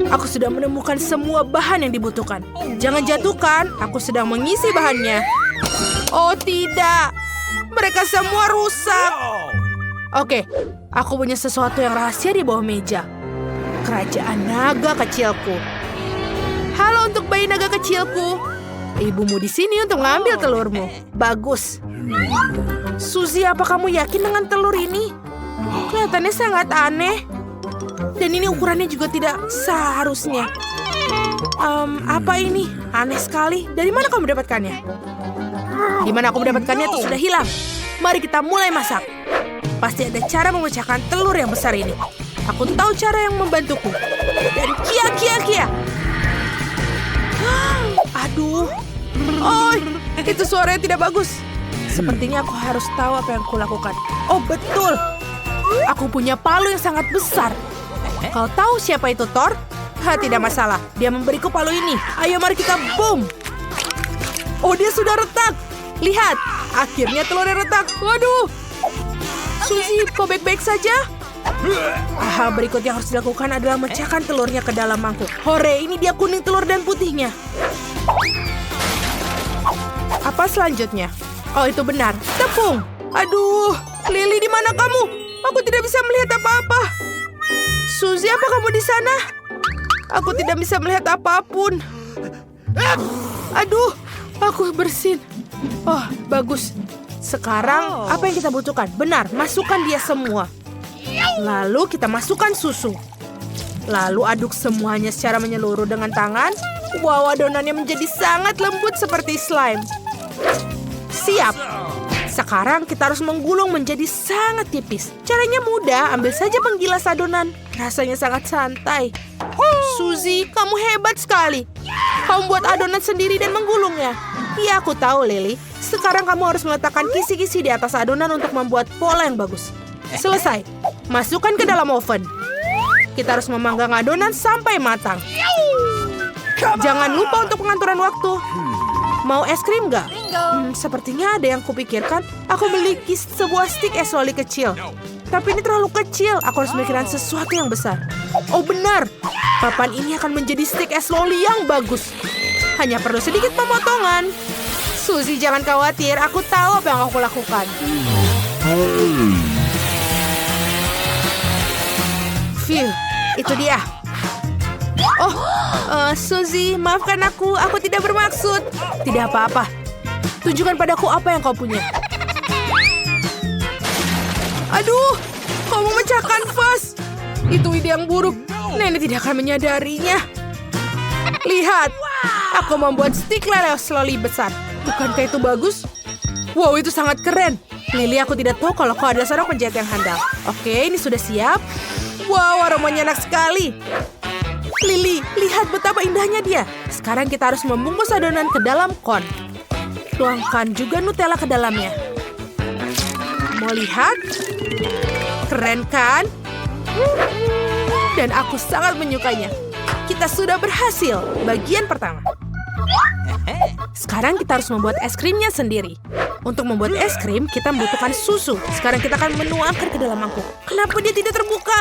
Aku sudah menemukan semua bahan yang dibutuhkan. Jangan jatuhkan, aku sedang mengisi bahannya. Oh tidak, mereka semua rusak. Oke, aku punya sesuatu yang rahasia di bawah meja. Kerajaan naga kecilku. Halo untuk bayi naga kecilku. Ibumu di sini untuk mengambil telurmu. Bagus. Suzy, apa kamu yakin dengan telur ini? Kelihatannya sangat aneh. Dan ini ukurannya juga tidak seharusnya. Apa ini? Aneh sekali. Dari mana kamu mendapatkannya? Di mana aku mendapatkannya itu sudah hilang. Mari kita mulai masak. Pasti ada cara memecahkan telur yang besar ini. Aku tahu cara yang membantuku. Dan kia. Aduh. Oh, itu suaranya tidak bagus. Sepertinya aku harus tahu apa yang kulakukan. Oh, betul. Aku punya palu yang sangat besar. Kau tahu siapa itu Thor? Tidak masalah. Dia memberiku palu ini. Ayo mari kita boom. Oh, dia sudah retak. Lihat. Akhirnya telurnya retak. Waduh. Suzy, kau baik-baik saja? Berikut yang harus dilakukan adalah memecahkan telurnya ke dalam mangkuk. Hore, ini dia kuning telur dan putihnya. Apa selanjutnya? Oh, itu benar. Tepung. Aduh, Lily, di mana kamu? Aku tidak bisa melihat apa-apa. Suzy, apa kamu di sana? Aku tidak bisa melihat apapun. Aduh, aku bersin. Oh, bagus. Sekarang, apa yang kita butuhkan? Benar, masukkan dia semua. Lalu kita masukkan susu. Lalu aduk semuanya secara menyeluruh dengan tangan. Wow, adonannya menjadi sangat lembut seperti slime. Siap. Sekarang kita harus menggulung menjadi sangat tipis. Caranya mudah, ambil saja penggilas adonan. Rasanya sangat santai. Suzy, kamu hebat sekali. Kamu buat adonan sendiri dan menggulungnya. Iya, aku tahu, Lily. Sekarang kamu harus meletakkan kisi-kisi di atas adonan untuk membuat pola yang bagus. Selesai. Masukkan ke dalam oven. Kita harus memanggang adonan sampai matang. Jangan lupa untuk pengaturan waktu. Mau es krim nggak? Sepertinya ada yang kupikirkan. Aku memiliki sebuah stik es loli kecil. Tapi ini terlalu kecil. Aku harus memikirkan sesuatu yang besar. Oh benar. Papan ini akan menjadi stik es loli yang bagus. Hanya perlu sedikit pemotongan. Suzy, jangan khawatir. Aku tahu apa yang aku lakukan. Phew, itu dia. Oh, Suzy, maafkan aku. Aku tidak bermaksud. Tidak apa-apa. Tunjukkan padaku apa yang kau punya. Aduh, kau memecahkan vas. Itu ide yang buruk. Nenek tidak akan menyadarinya. Lihat, aku membuat stik lele loli besar. Bukankah itu bagus? Wow, itu sangat keren. Lily, aku tidak tahu kalau kau adalah seorang penjahit yang handal. Oke, ini sudah siap. Wow, aromanya enak sekali. Lily, lihat betapa indahnya dia. Sekarang kita harus membungkus adonan ke dalam kon. Tuangkan juga Nutella ke dalamnya. Mau lihat? Keren kan? Dan aku sangat menyukainya. Kita sudah berhasil. Bagian pertama. Sekarang kita harus membuat es krimnya sendiri. Untuk membuat es krim, kita membutuhkan susu. Sekarang kita akan menuangkan ke dalam mangkuk. Kenapa dia tidak terbuka?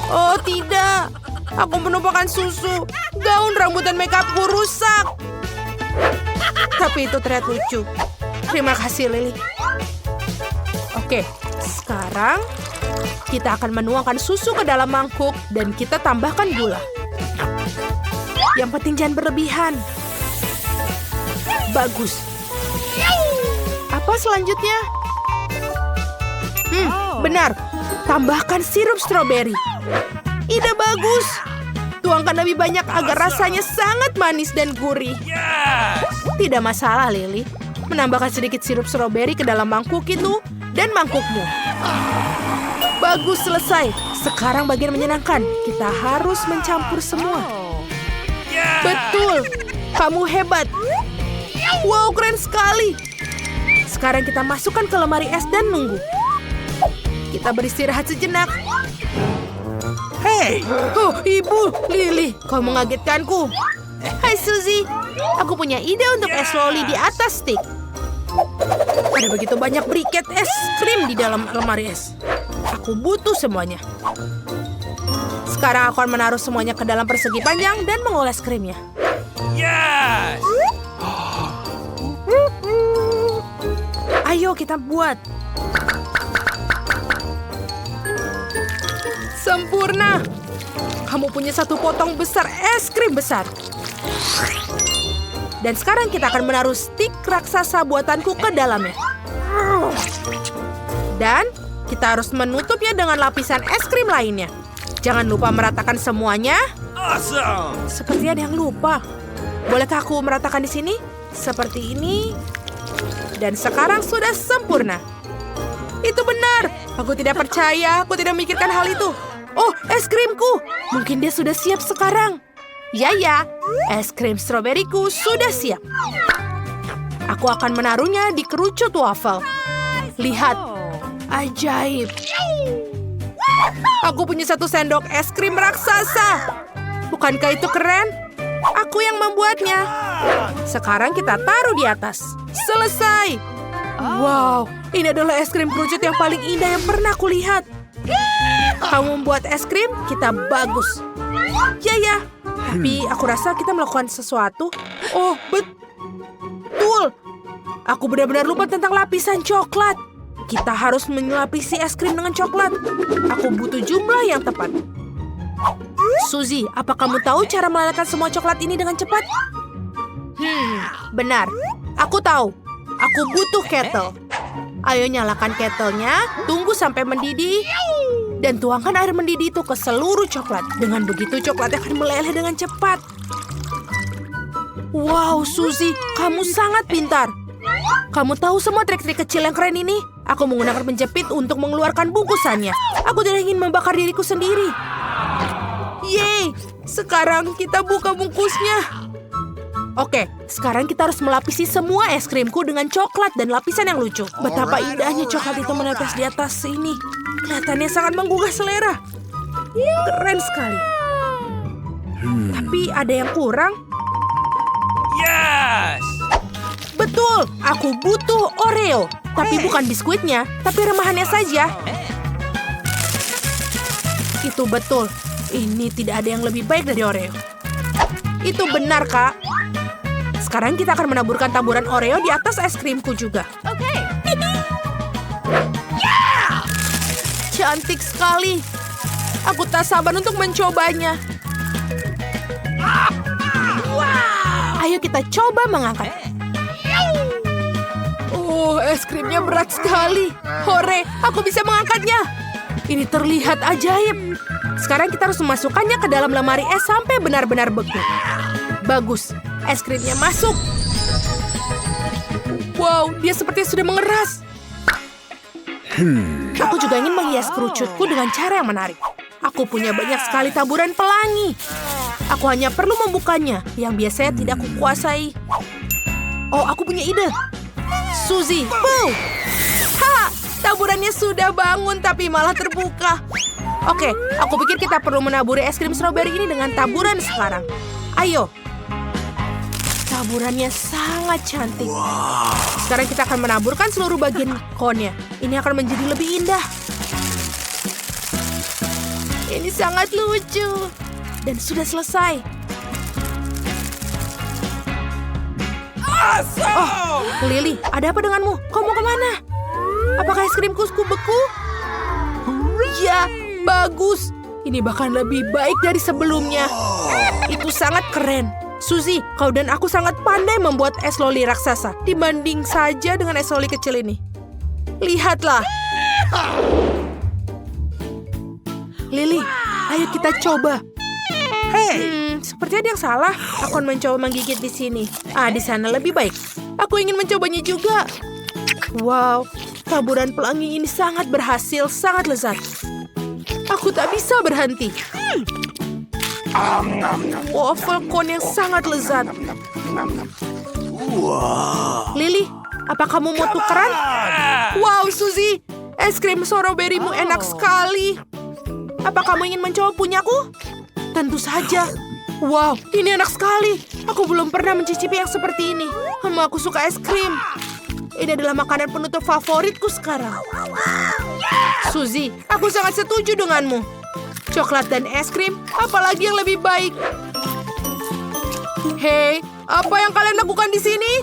Oh, tidak. Aku menumpahkan susu. Gaun rambut dan makeupku rusak. Tapi itu terlihat lucu. Terima kasih, Lily. Oke, sekarang kita akan menuangkan susu ke dalam mangkuk dan kita tambahkan gula. Yang penting jangan berlebihan. Bagus. Apa selanjutnya? Benar. Tambahkan sirup stroberi. Ide bagus. Tuangkan lebih banyak agar rasanya sangat manis dan gurih. Tidak masalah, Lily. Menambahkan sedikit sirup stroberi ke dalam mangkuk itu dan mangkukmu. Bagus, selesai. Sekarang bagian menyenangkan. Kita harus mencampur semua. Betul. Kamu hebat. Wow, keren sekali. Sekarang kita masukkan ke lemari es dan nunggu. Kita beristirahat sejenak. Hey! Oh, Ibu, Lily, kau mengagetkanku. Hai, Suzy. Aku punya ide untuk es loli di atas stik. Ada begitu banyak briket es krim di dalam lemari es. Aku butuh semuanya. Sekarang aku akan menaruh semuanya ke dalam persegi panjang dan mengoles krimnya. Yes! Ayo kita buat. Sempurna. Kamu punya satu potong besar es krim besar. Dan sekarang kita akan menaruh stik raksasa buatanku ke dalamnya. Dan kita harus menutupnya dengan lapisan es krim lainnya. Jangan lupa meratakan semuanya. Awesome! Seperti ada yang lupa. Bolehkah aku meratakan di sini? Seperti ini. Dan sekarang sudah sempurna. Itu benar. Aku tidak percaya. Aku tidak memikirkan hal itu. Oh, es krimku. Mungkin dia sudah siap sekarang. Ya, es krim stroberiku sudah siap. Aku akan menaruhnya di kerucut waffle. Lihat. Ajaib. Aku punya satu sendok es krim raksasa. Bukankah itu keren? Aku yang membuatnya. Sekarang kita taruh di atas. Selesai. Wow, ini adalah es krim kerucut yang paling indah yang pernah aku lihat. Kamu membuat es krim, kita bagus. Ya. Tapi aku rasa kita melakukan sesuatu. Oh, betul. Aku benar-benar lupa tentang lapisan coklat. Kita harus melapisi es krim dengan coklat. Aku butuh jumlah yang tepat. Suzy, apa kamu tahu cara melelehkan semua coklat ini dengan cepat? Benar. Aku tahu. Aku butuh kettle. Ayo nyalakan kettlenya, tunggu sampai mendidih, dan tuangkan air mendidih itu ke seluruh coklat. Dengan begitu coklatnya akan meleleh dengan cepat. Wow, Suzy, kamu sangat pintar. Kamu tahu semua trik-trik kecil yang keren ini? Aku menggunakan penjepit untuk mengeluarkan bungkusannya. Aku tidak ingin membakar diriku sendiri. Yeay, sekarang kita buka bungkusnya. Oke, sekarang kita harus melapisi semua es krimku dengan coklat dan lapisan yang lucu. Betapa indahnya coklat itu menetes di atas sini. Kelihatannya sangat menggugah selera. Keren sekali. Tapi ada yang kurang. Yes! Betul, aku butuh Oreo. Tapi bukan biskuitnya, tapi remahannya saja. Itu betul. Ini tidak ada yang lebih baik dari Oreo. Itu benar, Kak. Sekarang kita akan menaburkan taburan Oreo di atas es krimku juga. Oke. Cantik sekali. Aku tak sabar untuk mencobanya. Wow. Ayo kita coba mengangkat. Oh, es krimnya berat sekali. Hore, aku bisa mengangkatnya. Ini terlihat ajaib. Sekarang kita harus memasukkannya ke dalam lemari es sampai benar-benar beku. Bagus, es krimnya masuk. Wow, dia sepertinya sudah mengeras. Aku juga ingin menghias kerucutku dengan cara yang menarik. Aku punya banyak sekali taburan pelangi. Aku hanya perlu membukanya, yang biasanya tidak kukuasai. Oh, aku punya ide. Suzy, boom! Ha! Taburannya sudah bangun tapi malah terbuka. Oke, aku pikir kita perlu menaburi es krim stroberi ini dengan taburan sekarang. Ayo. Taburannya sangat cantik. Sekarang kita akan menaburkan seluruh bagian cone-nya. Ini akan menjadi lebih indah. Ini sangat lucu. Dan sudah selesai. Oh, Lily, ada apa denganmu? Kau mau kemana? Apakah es krimku beku? Ya, bagus. Ini bahkan lebih baik dari sebelumnya. Itu sangat keren. Suzy, kau dan aku sangat pandai membuat es loli raksasa. Dibanding saja dengan es loli kecil ini. Lihatlah. Lily, ayo kita coba. Seperti ada yang salah. Aku akan mencoba menggigit di sini. Di sana lebih baik. Aku ingin mencobanya juga. Wow, taburan pelangi ini sangat berhasil, sangat lezat. Aku tak bisa berhenti. Waffle cone yang sangat lezat. Lily, apa kamu mau tukeran? Wow, Suzy, es krim stroberimu enak sekali. Apa kamu ingin mencoba punyaku? Tentu saja. Wow, ini enak sekali. Aku belum pernah mencicipi yang seperti ini. Aku suka es krim. Ini adalah makanan penutup favoritku sekarang. Suzy, aku sangat setuju denganmu. Coklat dan es krim, apalagi yang lebih baik? Hei, apa yang kalian lakukan di sini?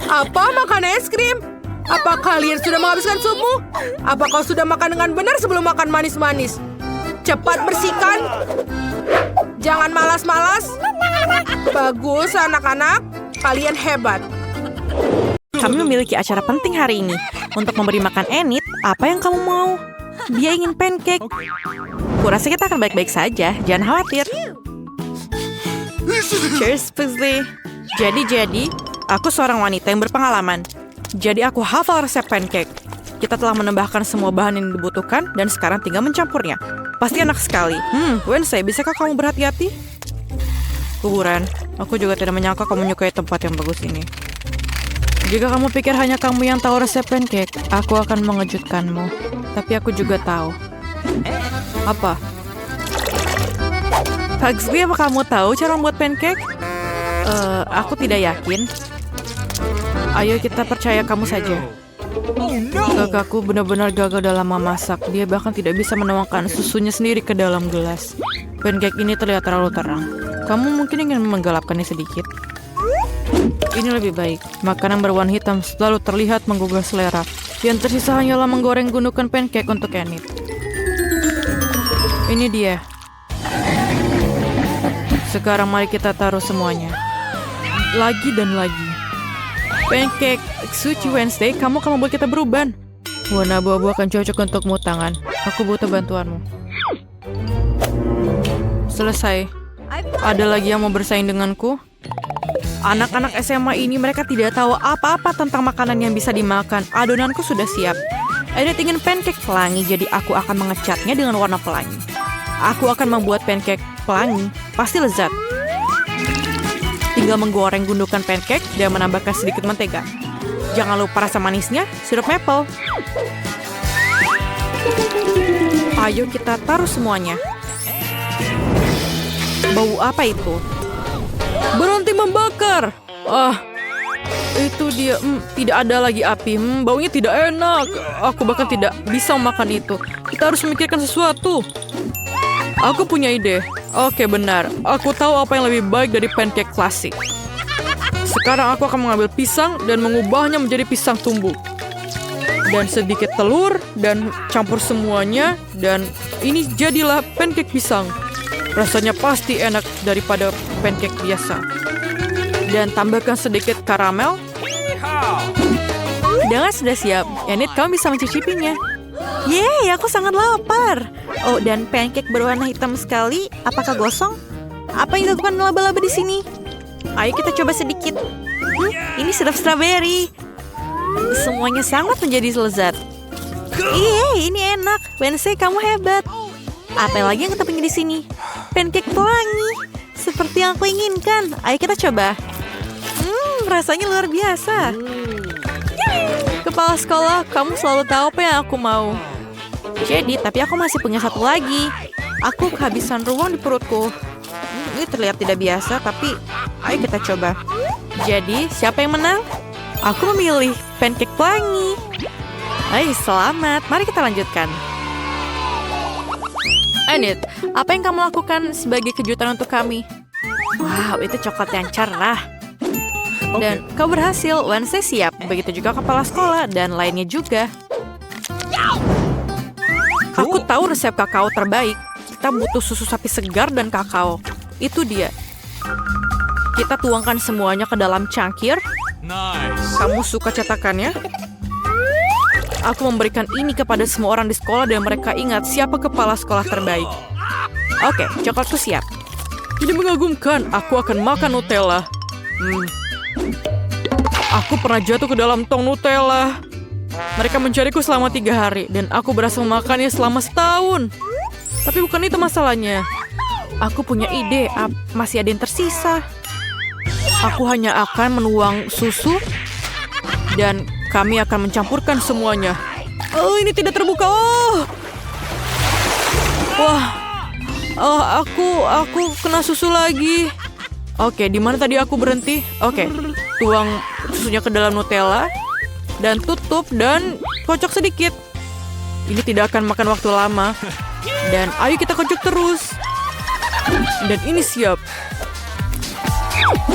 Apa makan es krim? Apa kalian sudah menghabiskan supmu? Apa kau sudah makan dengan benar sebelum makan manis-manis? Cepat bersihkan. Jangan malas-malas. Bagus anak-anak, kalian hebat. Kami memiliki acara penting hari ini. Untuk memberi makan Enid, apa yang kamu mau? Dia ingin pancake. Kurasa kita akan baik-baik saja, jangan khawatir. Cheers, Paisley. Jadi, aku seorang wanita yang berpengalaman. Jadi aku hafal resep pancake. Kita telah menambahkan semua bahan yang dibutuhkan dan sekarang tinggal mencampurnya. Pasti enak sekali. Wednesday, bisakah kamu berhati-hati? Kuburan, aku juga tidak menyangka kamu menyukai tempat yang bagus ini. Jika kamu pikir hanya kamu yang tahu resep pancake, aku akan mengejutkanmu. Tapi aku juga tahu. Apa? Pugsley, apa kamu tahu cara membuat pancake? Aku tidak yakin. Ayo kita percaya kamu saja. Kakakku benar-benar gagal dalam memasak. Dia bahkan tidak bisa menuangkan susunya sendiri ke dalam gelas. Pancake ini terlihat terlalu terang. Kamu mungkin ingin menggelapkannya sedikit. Ini lebih baik. Makanan berwarna hitam selalu terlihat menggugah selera. Yang tersisa hanyalah menggoreng gundukan pancake untuk Enid. Ini dia. Sekarang mari kita taruh semuanya. Lagi dan lagi. Pancake suci Wednesday, kamu akan membuat kita beruban. Warna abu-abu akan cocok untukmu, tangan. Aku butuh bantuanmu. Selesai. Ada lagi yang mau bersaing denganku? Anak-anak SMA ini mereka tidak tahu apa-apa tentang makanan yang bisa dimakan. Adonanku sudah siap. Enid ingin pancake pelangi, jadi aku akan mengecatnya dengan warna pelangi. Aku akan membuat pancake pelangi. Pasti lezat. Tinggal menggoreng gundukan pancake dan menambahkan sedikit mentega. Jangan lupa rasa manisnya, sirup maple. Ayo kita taruh semuanya. Bau apa itu? Berhenti membakar. Itu dia. Tidak ada lagi api. Baunya tidak enak. Aku bahkan tidak bisa makan itu. Kita harus memikirkan sesuatu. Aku punya ide. Oke, benar. Aku tahu apa yang lebih baik dari pancake klasik. Sekarang aku akan mengambil pisang dan mengubahnya menjadi pisang tumbuk. Dan sedikit telur dan campur semuanya. Dan ini jadilah pancake pisang. Rasanya pasti enak daripada pancake biasa. Dan tambahkan sedikit karamel. Dengan sudah siap. Enid, kamu bisa mencicipinya. Yeay, aku sangat lapar. Oh, dan pancake berwarna hitam sekali. Apakah gosong? Apa yang dilakukan laba-laba di sini? Ayo kita coba sedikit. Ini sirup strawberry. Semuanya sangat menjadi lezat. Yeay, ini enak. Wednesday, kamu hebat. Apa lagi yang kita punya di sini? Pancake pelangi. Seperti yang aku inginkan. Ayo kita coba. Rasanya luar biasa. Kepala sekolah, kamu selalu tahu apa yang aku mau. Jadi, tapi aku masih punya satu lagi. Aku kehabisan ruang di perutku. Ini terlihat tidak biasa, tapi ayo kita coba. Jadi, siapa yang menang? Aku memilih pancake pelangi. Hai, selamat. Mari kita lanjutkan. Enid, apa yang kamu lakukan sebagai kejutan untuk kami? Wow, itu coklat yang cerah. Dan kau berhasil, Wednesday siap. Begitu juga kepala sekolah dan lainnya juga. Aku tahu resep kakao terbaik. Kita butuh susu sapi segar dan kakao. Itu dia. Kita tuangkan semuanya ke dalam cangkir. Nice. Kamu suka cetakannya? Aku memberikan ini kepada semua orang di sekolah dan mereka ingat siapa kepala sekolah terbaik. Oke, coklatku siap. Ini mengagumkan. Aku akan makan Nutella. Aku pernah jatuh ke dalam tong Nutella. Mereka mencariku selama 3 hari dan aku berhasil memakannya selama setahun. Tapi bukan itu masalahnya. Aku punya ide, masih ada yang tersisa. Aku hanya akan menuang susu dan kami akan mencampurkan semuanya. Oh, ini tidak terbuka. Aku kena susu lagi. Oke, di mana tadi aku berhenti? Oke, tuang susunya ke dalam Nutella dan tutup dan kocok sedikit. Ini tidak akan makan waktu lama. Dan ayo kita kocok terus. Dan ini siap.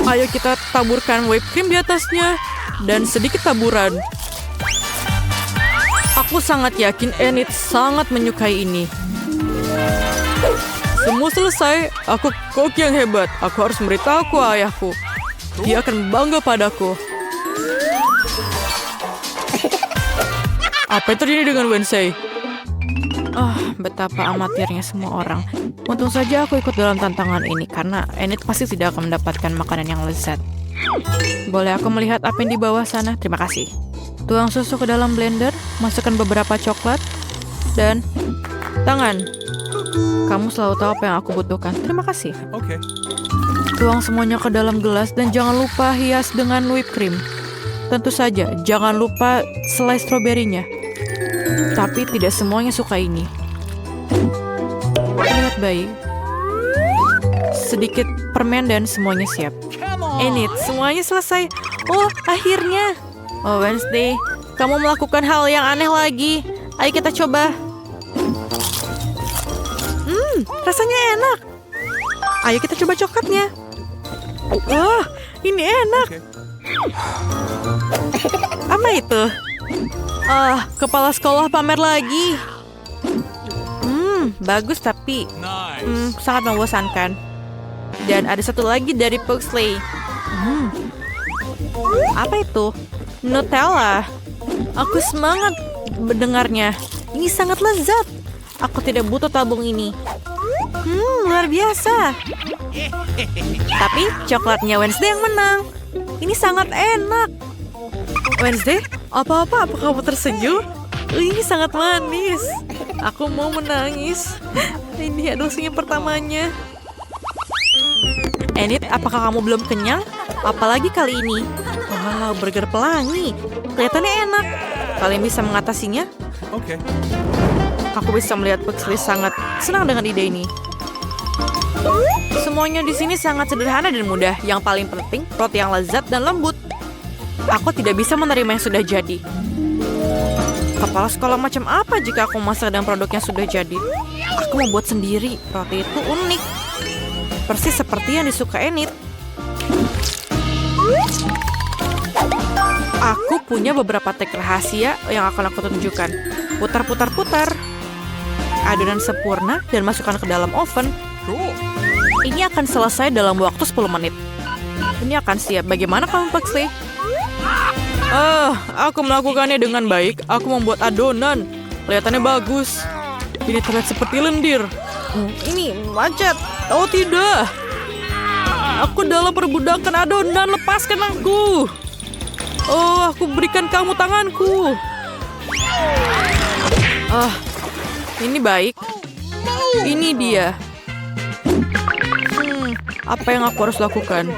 Ayo kita taburkan whipped cream di atasnya. Dan sedikit taburan. Aku sangat yakin Enid sangat menyukai ini. Semua selesai. Aku koki yang hebat. Aku harus memberitahu ayahku. Dia akan bangga padaku. Apa yang terjadi dengan Wednesday? Betapa amatirnya semua orang. Untung saja aku ikut dalam tantangan ini karena Enid pasti tidak akan mendapatkan makanan yang lezat. Boleh aku melihat apa yang di bawah sana? Terima kasih. Tuang susu ke dalam blender, masukkan beberapa coklat, dan tangan. Kamu selalu tahu apa yang aku butuhkan. Terima kasih. Okay. Tuang semuanya ke dalam gelas dan jangan lupa hias dengan whipped cream. Tentu saja, jangan lupa selai stroberinya. Tapi tidak semuanya suka ini. Terlihat baik. Sedikit permen dan semuanya siap. Enid, semuanya selesai. Oh, akhirnya. Oh, Wednesday, kamu melakukan hal yang aneh lagi. Ayo kita coba. Rasanya enak. Ayo kita coba coklatnya. Wah, ini enak. Apa itu? Kepala sekolah pamer lagi. Bagus tapi sangat membosankan. Dan ada satu lagi dari Pugsley. Apa itu? Nutella. Aku semangat mendengarnya. Ini sangat lezat. Aku tidak butuh tabung ini. Luar biasa. Tapi coklatnya Wednesday yang menang. Ini sangat enak. Wednesday, apakah kamu tersenyum? Ini sangat manis. Aku mau menangis. Ini adalah senyum pertamanya. Enid, apakah kamu belum kenyang? Apalagi kali ini. Wow, burger pelangi. Kelihatannya enak. Kalian bisa mengatasinya? Okay. Aku bisa melihat Pugsley sangat senang dengan ide ini. Semuanya di sini sangat sederhana dan mudah. Yang paling penting, roti yang lezat dan lembut. Aku tidak bisa menerima yang sudah jadi. Kepala sekolah macam apa jika aku memasak dengan produk yang sudah jadi? Aku membuat sendiri. Roti itu unik. Persis seperti yang disuka Enid. Aku punya beberapa trik rahasia yang akan aku tunjukkan. Putar. Adonan sempurna dan masukkan ke dalam oven. Ini akan selesai dalam waktu 10 menit. Ini akan siap. Bagaimana kamu, Pugsley? Aku melakukannya dengan baik. Aku membuat adonan. Kelihatannya bagus. Ini terlihat seperti lendir. Ini macet. Oh tidak. Aku dalam perbudakan adonan. Lepaskan aku. Oh, aku berikan kamu tanganku. Ini baik. Ini dia. Apa yang aku harus lakukan?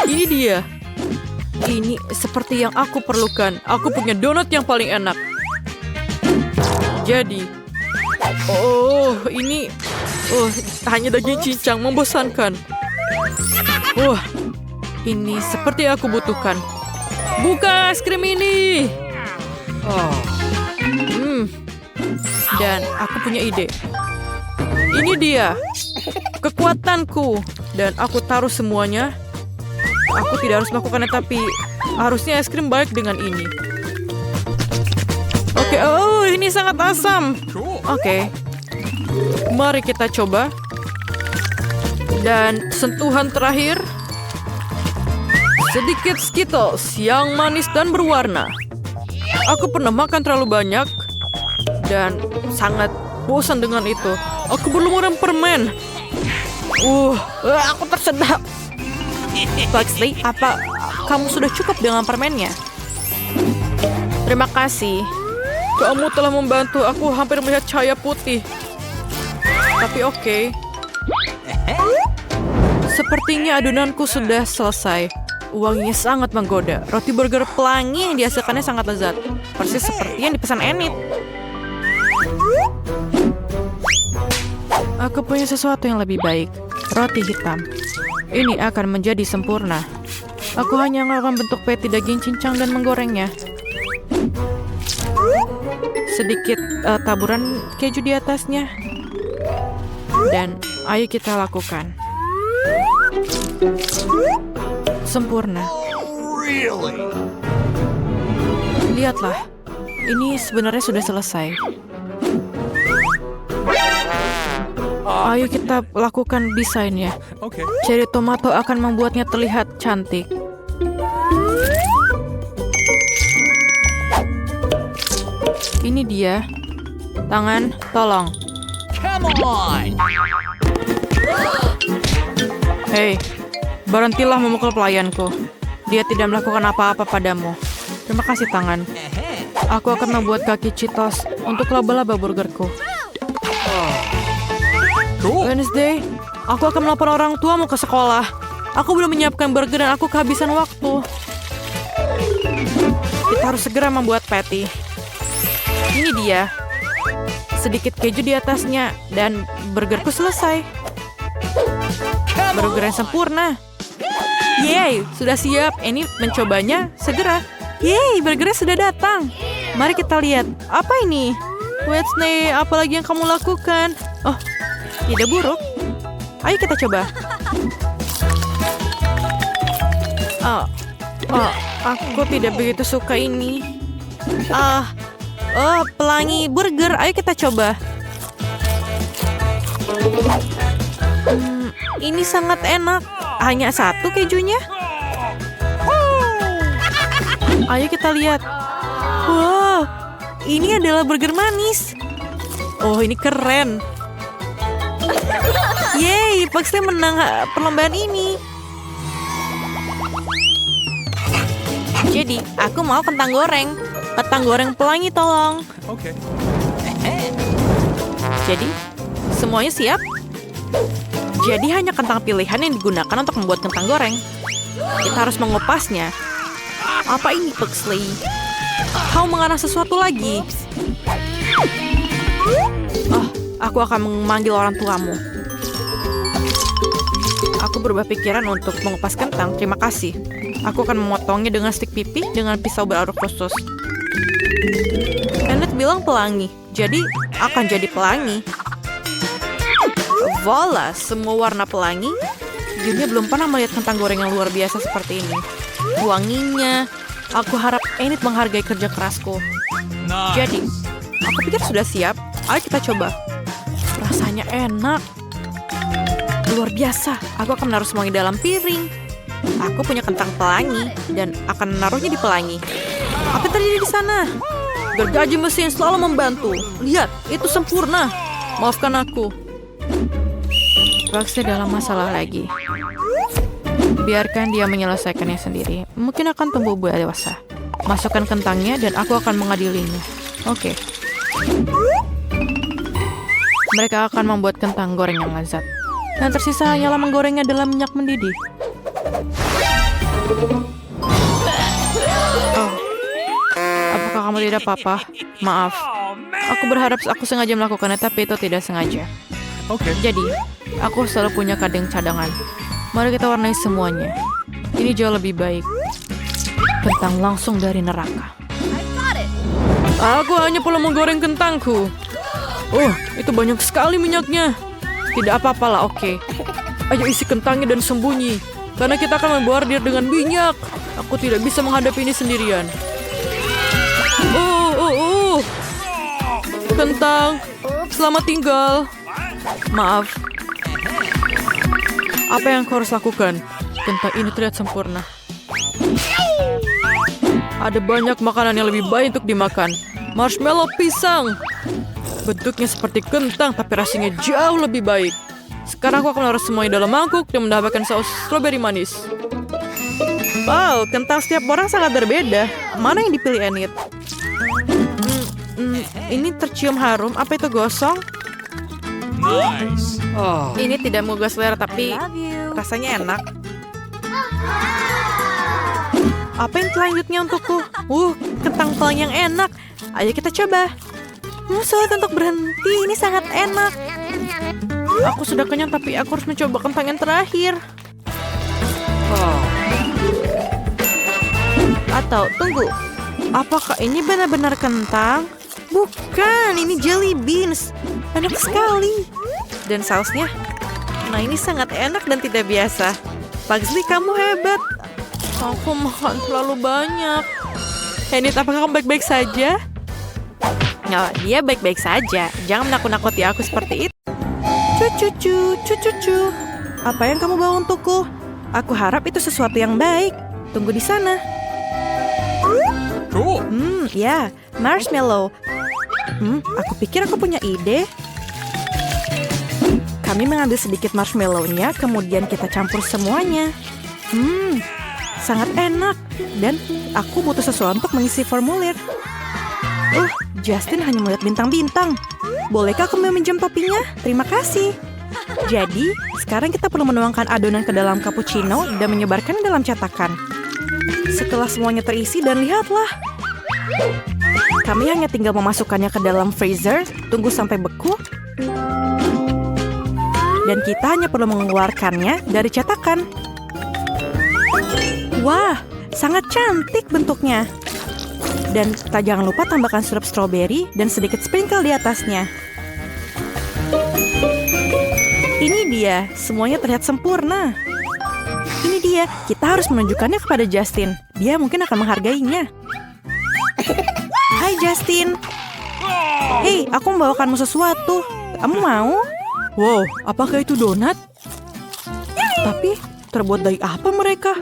Ini dia. Ini seperti yang aku perlukan. Aku punya donat yang paling enak. Jadi, ini hanya daging cincang, membosankan. Ini seperti yang aku butuhkan. Buka es krim ini. Dan aku punya ide. Ini dia. Kekuatanku. Dan aku taruh semuanya. Aku tidak harus melakukannya, tapi harusnya es krim baik dengan ini. Oke, ini sangat asam. Oke. Mari kita coba. Dan sentuhan terakhir. Sedikit Skittles yang manis dan berwarna. Aku pernah makan terlalu banyak. Dan sangat bosan dengan itu. Aku berlumuran permen. Aku tersedak. Pugsley, apa kamu sudah cukup dengan permennya? Terima kasih. Kamu telah membantu. Aku hampir melihat cahaya putih. Tapi oke. Sepertinya adonanku sudah selesai. Wanginya sangat menggoda. Roti burger pelangi yang dihasilkannya sangat lezat. Persis seperti yang dipesan Enid. Aku punya sesuatu yang lebih baik. Roti hitam. Ini akan menjadi sempurna. Aku hanya akan bentuk patty daging cincang dan menggorengnya. sedikit taburan keju di atasnya. Dan ayo kita lakukan. Sempurna. Really? Lihatlah, ini sebenarnya sudah selesai. Ayo kita lakukan desainnya. Okay. Cherry tomato akan membuatnya terlihat cantik. Ini dia. Tangan, tolong. Come on! Hei, berhentilah memukul pelayanku. Dia tidak melakukan apa-apa padamu. Terima kasih, tangan. Aku akan membuat kaki Cheetos untuk laba-laba burgerku. Cool. Wednesday, aku akan melapor orang tuamu ke sekolah. Aku belum menyiapkan burger dan aku kehabisan waktu. Kita harus segera membuat patty. Ini dia. Sedikit keju di atasnya dan burgerku selesai. Burger yang sempurna. Yeay, sudah siap. Ini mencobanya segera. Yeay, burgernya sudah datang. Mari kita lihat. Apa ini? Wednesday, apa lagi yang kamu lakukan? Oh, tidak buruk. Ayo kita coba. Aku tidak begitu suka ini. Pelangi burger. Ayo kita coba. Ini sangat enak. Hanya satu kejunya. Ayo kita lihat. Wow, ini adalah burger manis. Oh, ini keren. Yeay, Pugsley menang perlombaan ini. Jadi, aku mau kentang goreng. Kentang goreng pelangi, tolong. Okay. Jadi, semuanya siap? Jadi hanya kentang pilihan yang digunakan untuk membuat kentang goreng. Kita harus mengupasnya. Apa ini, Pugsley? Kau mengarang sesuatu lagi. Aku akan memanggil orang tuamu. Aku berubah pikiran untuk mengupas kentang. Terima kasih. Aku akan memotongnya dengan stik pipi dengan pisau beraruk khusus. Annette bilang pelangi, jadi akan jadi pelangi. Voila, semua warna pelangi. Dunia belum pernah melihat kentang goreng yang luar biasa seperti ini. Wanginya, aku harap Enid menghargai kerja kerasku. Nice. Jadi, aku pikir sudah siap. Ayo kita coba. Rasanya enak. Luar biasa. Aku akan menaruh semuanya dalam piring. Aku punya kentang pelangi dan akan menaruhnya di pelangi. Apa yang terjadi di sana? Gergaji mesin selalu membantu. Lihat, itu sempurna. Maafkan aku. Pugsley dalam masalah lagi. Biarkan dia menyelesaikannya sendiri. Mungkin akan tumbuh buah dewasa. Masukkan kentangnya dan aku akan mengadilinya. Oke. Mereka akan membuat kentang goreng yang lezat. Dan tersisa hanyalah menggorengnya dalam minyak mendidih. Oh. Apakah kamu tidak apa-apa? Maaf. Aku berharap aku sengaja melakukannya, tapi itu tidak sengaja. Okay. Jadi, aku selalu punya kadang cadangan. Mari kita warnai semuanya. Ini jauh lebih baik. Kentang langsung dari neraka. Aku hanya perlu menggoreng kentangku. Oh, itu banyak sekali minyaknya. Tidak apa-apalah, oke. Ayo isi kentangnya dan sembunyi. Karena kita akan membombardir dengan minyak. Aku tidak bisa menghadapi ini sendirian. Kentang, selamat tinggal. Maaf. Apa yang kau harus lakukan? Kentang ini terlihat sempurna. Ada banyak makanan yang lebih baik untuk dimakan. Marshmallow pisang. Bentuknya seperti kentang, tapi rasanya jauh lebih baik. Sekarang aku akan menaruh semuanya dalam mangkuk dan menambahkan saus strawberry manis. Wow, kentang setiap orang sangat berbeda. Mana yang dipilih Enid? Ini tercium harum. Apa itu gosong? Nice. Oh. Ini tidak menggugah selera, tapi rasanya enak. Apa yang selanjutnya untukku? Kentang pelangi yang enak. Ayo kita coba. Sulit untuk berhenti. Ini sangat enak. Aku sudah kenyang, tapi aku harus mencoba kentang yang terakhir. Atau tunggu, apakah ini benar-benar kentang? Bukan, ini jelly beans. Enak sekali. Dan sausnya, nah ini sangat enak dan tidak biasa. Pugsley, kamu hebat. Aku makan terlalu banyak. Enid, apakah kamu baik-baik saja? Oh, dia baik-baik saja. Jangan menakut-nakuti aku seperti itu. Cucu. Apa yang kamu bawa untukku? Aku harap itu sesuatu yang baik. Tunggu di sana. Cool. Ya, marshmallow. Aku pikir aku punya ide. Kami mengambil sedikit marshmallow-nya, kemudian kita campur semuanya. Sangat enak. Dan aku butuh sesuatu untuk mengisi formulir. Justin hanya melihat bintang-bintang. Bolehkah aku meminjam topinya? Terima kasih. Jadi, sekarang kita perlu menuangkan adonan ke dalam cappuccino dan menyebarkannya dalam cetakan. Setelah semuanya terisi dan lihatlah. Kami hanya tinggal memasukkannya ke dalam freezer, tunggu sampai beku. Dan kita hanya perlu mengeluarkannya dari cetakan. Wah, sangat cantik bentuknya. Dan kita jangan lupa tambahkan sirup stroberi dan sedikit sprinkle di atasnya. Ini dia, semuanya terlihat sempurna. Ini dia, kita harus menunjukkannya kepada Justin. Dia mungkin akan menghargainya. Hai Justin. Hei, aku membawakanmu sesuatu. Kamu mau? Wow, apakah itu donat? Tapi, terbuat dari apa mereka?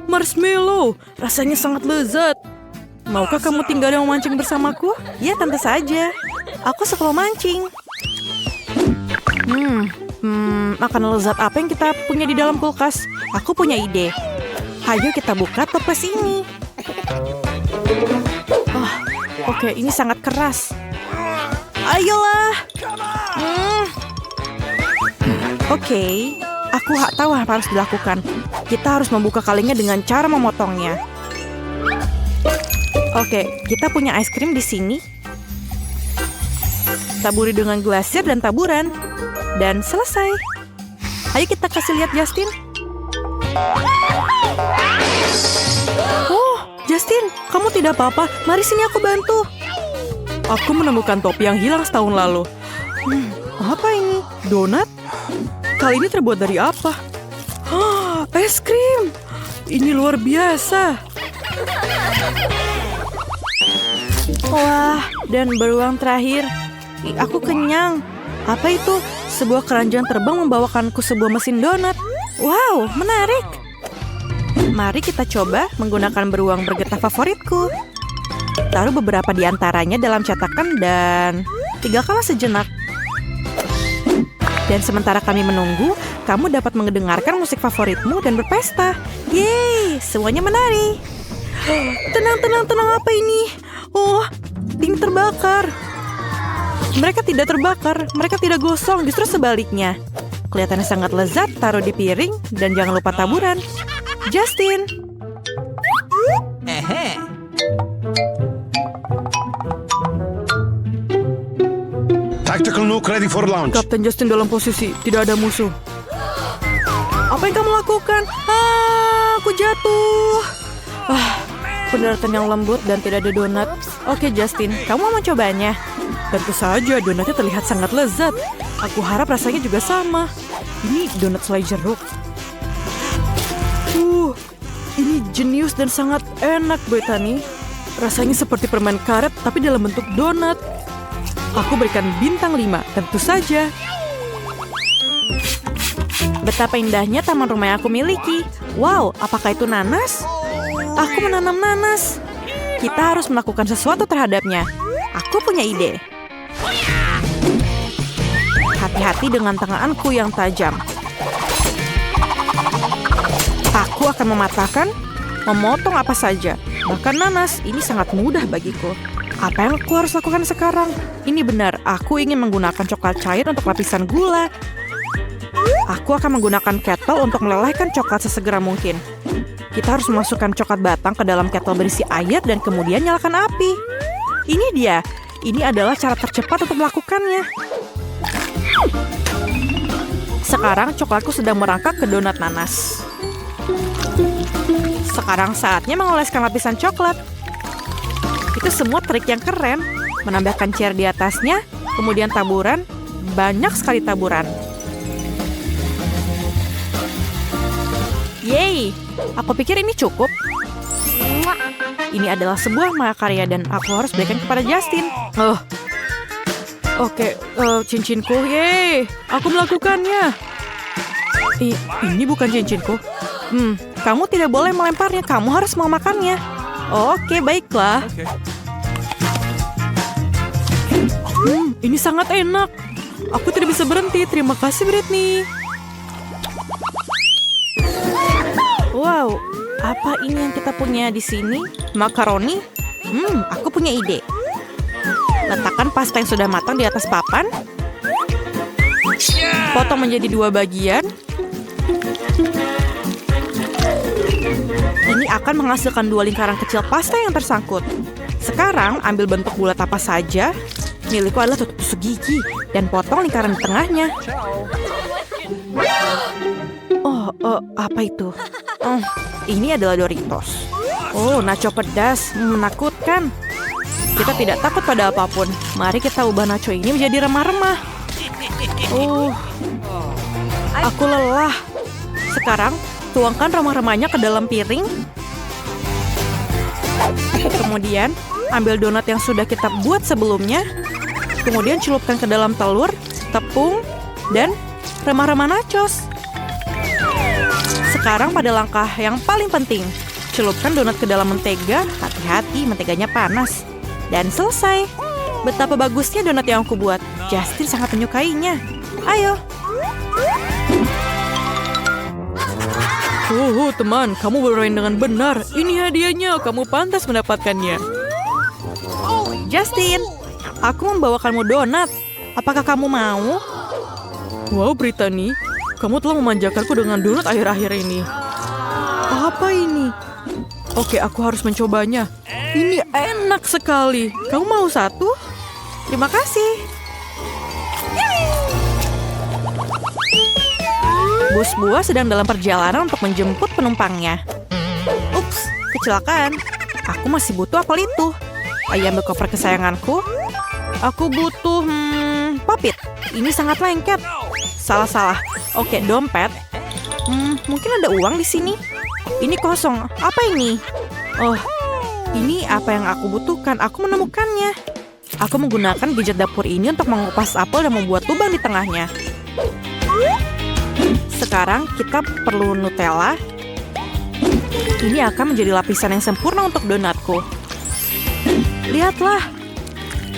Marshmallow. Rasanya sangat lezat. Maukah kamu tinggal dan memancing bersamaku? Ya, tentu saja. Aku suka memancing. Makanan lezat apa yang kita punya di dalam kulkas? Aku punya ide. Ayo kita buka toples ini. Oke, ini sangat keras. Ayolah. Oke, aku tahu apa harus dilakukan. Kita harus membuka kalengnya dengan cara memotongnya. Oke, kita punya es krim di sini. Taburi dengan glasir dan taburan. Dan selesai. Ayo kita kasih lihat Justin. Justin, kamu tidak apa-apa. Mari sini aku bantu. Aku menemukan topi yang hilang setahun lalu. Apa ini? Donat? Kali ini terbuat dari apa? Es krim. Ini luar biasa. Wah, dan beruang terakhir. Aku kenyang. Apa itu? Sebuah keranjang terbang membawakanku sebuah mesin donat. Wow, menarik. Mari kita coba menggunakan beruang bergetah favoritku. Taruh beberapa di antaranya dalam cetakan dan tinggalkanlah sejenak. Dan sementara kami menunggu, kamu dapat mendengarkan musik favoritmu dan berpesta. Yeay, semuanya menari. Tenang, apa ini? Ding terbakar. Mereka tidak terbakar, mereka tidak gosong, justru sebaliknya. Kelihatannya sangat lezat, taruh di piring, dan jangan lupa taburan. Justin. Tactical nuke ready for launch. Kapten Justin dalam posisi, tidak ada musuh. Apa yang kamu lakukan? Aku jatuh. Pendaratan yang lembut dan tidak ada donat. Oke Justin, kamu mau mencobanya? Tentu saja, donatnya terlihat sangat lezat. Aku harap rasanya juga sama. Ini donat selai jeruk. Ini jenius dan sangat enak, Brittany. Rasanya seperti permen karet, tapi dalam bentuk donat. Aku berikan bintang 5, tentu saja. Betapa indahnya taman rumah yang aku miliki. Wow, apakah itu nanas? Aku menanam nanas. Kita harus melakukan sesuatu terhadapnya. Aku punya ide. Hati-hati dengan tanganku yang tajam. Aku akan mematahkan, memotong apa saja. Bahkan nanas, ini sangat mudah bagiku. Apa yang aku harus lakukan sekarang? Ini benar, aku ingin menggunakan coklat cair untuk lapisan gula. Aku akan menggunakan kettle untuk melelehkan coklat sesegera mungkin. Kita harus memasukkan coklat batang ke dalam kettle berisi air dan kemudian nyalakan api. Ini dia. Ini adalah cara tercepat untuk melakukannya. Sekarang coklatku sedang merangkak ke donat nanas. Sekarang saatnya mengoleskan lapisan coklat. Itu semua trik yang keren. menambahkan chair di atasnya, kemudian taburan, banyak sekali taburan. Yeay, aku pikir ini cukup. Ini adalah sebuah mahakarya dan aku harus berikan kepada Justin. Oke, cincinku, yeay, aku melakukannya. Ini bukan cincinku. Kamu tidak boleh melemparnya, kamu harus memakannya. Oke, baiklah. Ini sangat enak. Aku tidak bisa berhenti. Terima kasih, Britney. Wow, apa ini yang kita punya di sini? Makaroni? Aku punya ide. Letakkan pasta yang sudah matang di atas papan. Potong menjadi 2 bagian. Ini akan menghasilkan 2 lingkaran kecil pasta yang tersangkut. Sekarang ambil bentuk bulat apa saja. Milikku adalah tusuk gigi dan potong lingkaran di tengahnya. Apa itu? Ini adalah Doritos. Nacho pedas, menakutkan. Kita tidak takut pada apapun. Mari kita ubah nacho ini menjadi remah-remah. Aku lelah. Sekarang, tuangkan remah-remahnya ke dalam piring. Kemudian, ambil donat yang sudah kita buat sebelumnya. Kemudian celupkan ke dalam telur, tepung, dan remah-remah nachos. Sekarang pada langkah yang paling penting. Celupkan donat ke dalam mentega. Hati-hati, menteganya panas. Dan selesai. Betapa bagusnya donat yang aku buat. Justin sangat menyukainya. Ayo. Teman, kamu bermain dengan benar. Ini hadiahnya, kamu pantas mendapatkannya. Justin, aku membawakanmu donat. Apakah kamu mau? Wow, Brittany, kamu telah memanjakanku dengan donat akhir-akhir ini. Apa ini? Oke, aku harus mencobanya. Ini enak sekali. Kamu mau satu? Terima kasih. Bus buah sedang dalam perjalanan untuk menjemput penumpangnya. Ups, kecelakaan. Aku masih butuh apel itu. Ayo ambil koper kesayanganku. Aku butuh popit. Ini sangat lengket. Salah. Oke, dompet. Mungkin ada uang di sini. Ini kosong. Apa ini? Ini apa yang aku butuhkan. Aku menemukannya. Aku menggunakan gadget dapur ini untuk mengupas apel dan membuat lubang di tengahnya. Sekarang kita perlu Nutella. Ini akan menjadi lapisan yang sempurna untuk donatku. Lihatlah.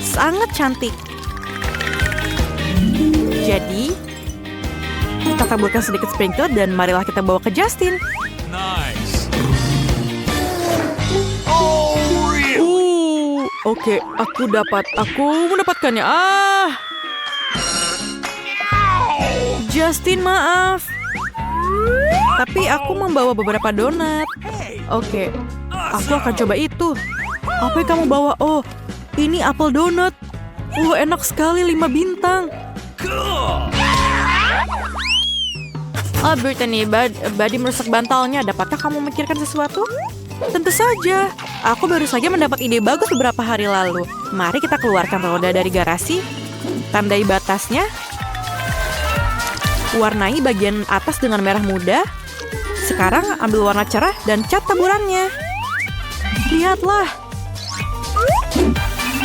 Sangat cantik. Jadi, kita taburkan sedikit sprinkle dan marilah kita bawa ke Justin. Nice. Oke, aku mendapatkannya. Justin, maaf. Tapi aku membawa beberapa donat. Oke, aku akan coba itu. Apa yang kamu bawa? Ini apel donat. Enak sekali, 5 bintang. Brittany, Buddy merusak bantalnya. Dapatkah kamu memikirkan sesuatu? Tentu saja. Aku baru saja mendapat ide bagus beberapa hari lalu. Mari kita keluarkan roda dari garasi. Tandai batasnya. Warnai bagian atas dengan merah muda. Sekarang ambil warna cerah dan cat taburannya. Lihatlah.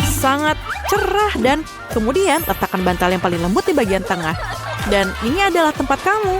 Sangat cerah dan kemudian letakkan bantal yang paling lembut di bagian tengah. Dan ini adalah tempat kamu.